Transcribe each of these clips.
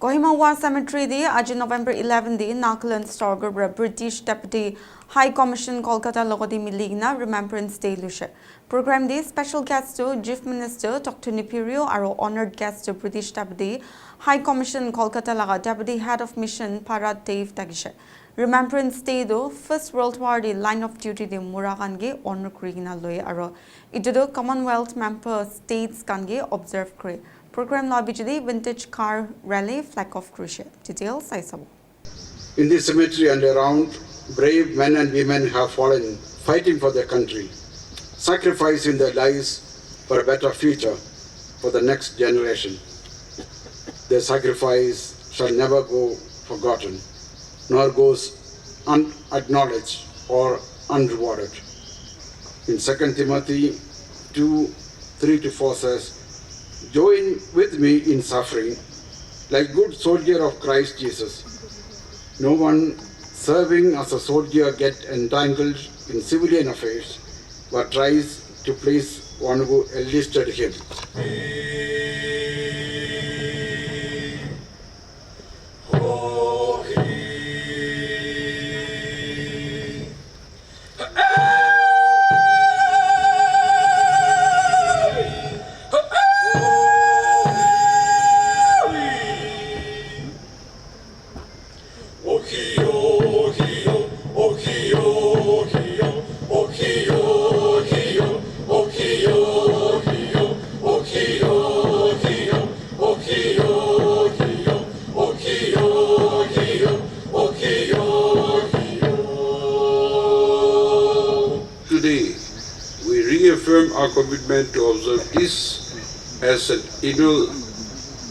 Kohima War Cemetery di aji November 11 di Nagaland Starger British Deputy High Commission Kolkata logodi miligna Remembrance Day lushe. Program di special guest to Chief Minister Dr. Nipirio aro honored guest to British Deputy High Commission Kolkata laga Deputy Head of Mission Parad Dave tagishe. Remembrance Day do First World War di line of duty di Muragan ge honor krigina loye aro itudo Commonwealth member states kange observe kre. Program lobby vintage car rally flag off crucial. Details I saw. In this cemetery and around, brave men and women have fallen fighting for their country, sacrificing their lives for a better future for the next generation. Their sacrifice shall never go forgotten, nor goes unacknowledged or unrewarded. In 2 Timothy 2:3-4 says, "Join with me in suffering, like good soldier of Christ Jesus. No one serving as a soldier gets entangled in civilian affairs, but tries to please one who enlisted him." Today, we reaffirm our commitment to observe this as an annual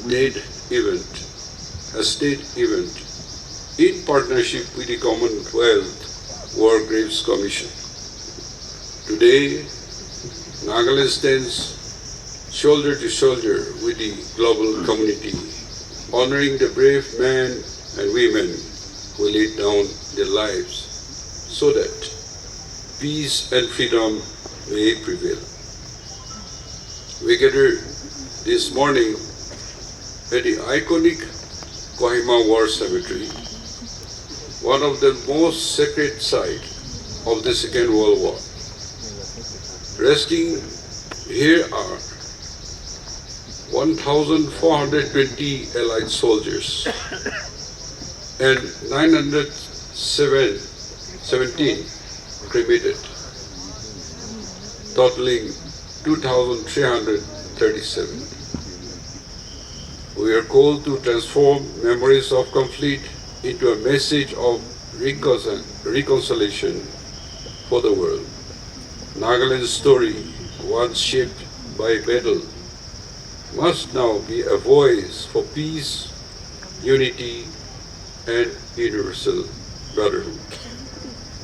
state event, in partnership with the Commonwealth War Graves Commission. Today, Nagaland stands shoulder to shoulder with the global community, honoring the brave men and women who laid down their lives so that peace and freedom may prevail. We gather this morning at the iconic Kohima War Cemetery, one of the most sacred sites of the Second World War. Resting here are 1,420 Allied soldiers and 917 cremated, totaling 2,337. We are called to transform memories of conflict into a message of reconciliation for the world. Nagaland's story, once shaped by battle, must now be a voice for peace, unity, and universal brotherhood.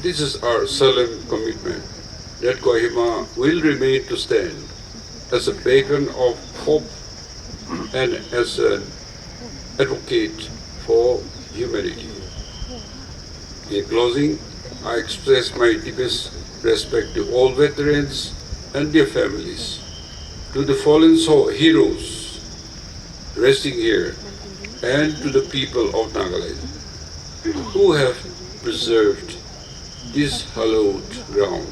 This is our solemn commitment that Kohima will remain to stand as a beacon of hope and as an advocate for humanity. In closing, I express my deepest respect to all veterans and their families, to the fallen heroes resting here, and to the people of Nagaland who have preserved this hallowed ground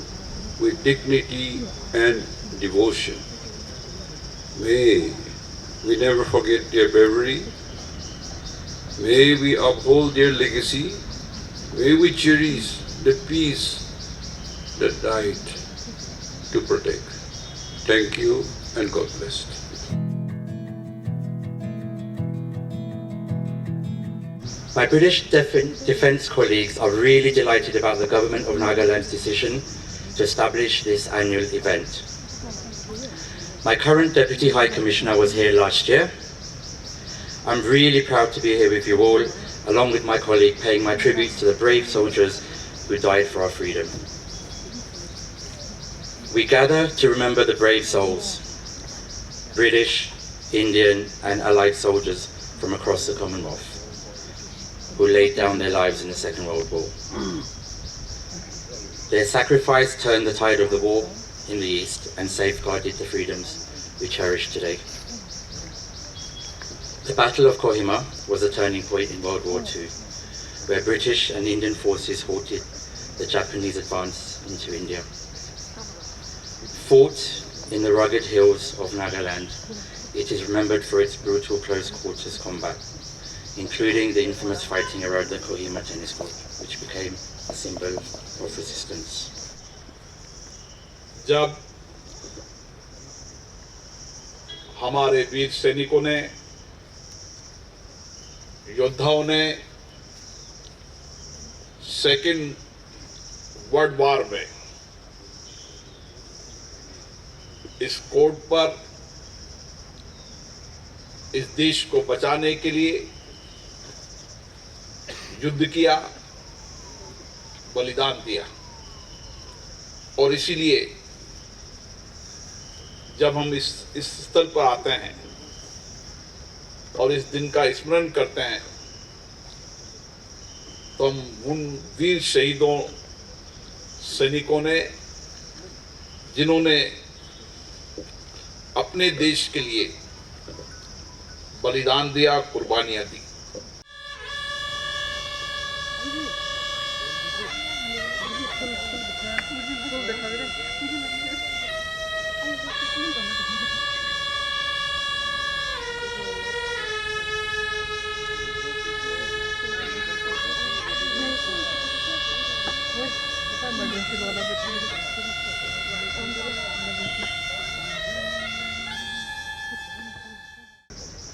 with dignity and devotion. May we never forget their bravery. May we uphold their legacy. May we cherish the peace that died to protect. Thank you and God bless. My British defence colleagues are really delighted about the Government of Nagaland's decision to establish this annual event. My current Deputy High Commissioner was here last year. I'm really proud to be here with you all, along with my colleague, paying my tributes to the brave soldiers who died for our freedom. We gather to remember the brave souls, British, Indian and Allied soldiers from across the Commonwealth, who laid down their lives in the Second World War. Their sacrifice turned the tide of the war in the East and safeguarded the freedoms we cherish today. The Battle of Kohima was a turning point in World War II, where British and Indian forces halted the Japanese advance into India. Fought in the rugged hills of Nagaland, it is remembered for its brutal close quarters combat, including the infamous fighting around the Kohima tennis court, which became a symbol of resistance. जब हमारे वीर सैनिकों ने, योद्धाओं ने second world war में इस court पर इस देश को बचाने के लिए युद्ध किया, बलिदान दिया, और इसीलिए जब हम इस स्थल पर आते हैं और इस दिन का स्मरण करते हैं, तो हम उन वीर शहीदों सैनिकों ने, जिन्होंने अपने देश के लिए बलिदान दिया, कुर्बानियां दी।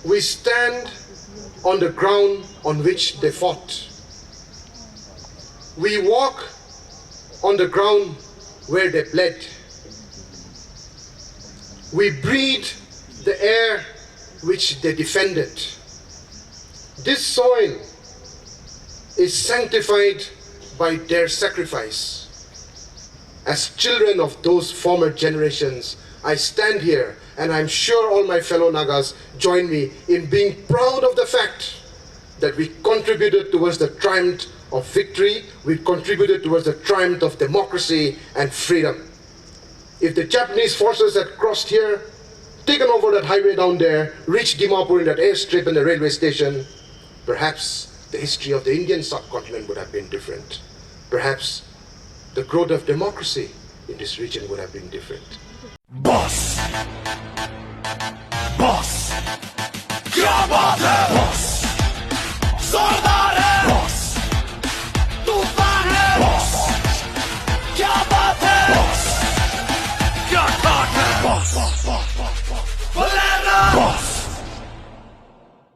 We stand on the ground on which they fought. We walk on the ground where they bled. We breathe the air which they defended. This soil is sanctified by their sacrifice. As children of those former generations, I stand here, and I'm sure all my fellow Nagas join me in being proud of the fact that we contributed towards the triumph of victory, we contributed towards the triumph of democracy and freedom. If the Japanese forces had crossed here, taken over that highway down there, reached Dimapur in that airstrip and the railway station, perhaps the history of the Indian subcontinent would have been different. Perhaps the growth of democracy in this region would have been different. Boss! Boss! क्या बात है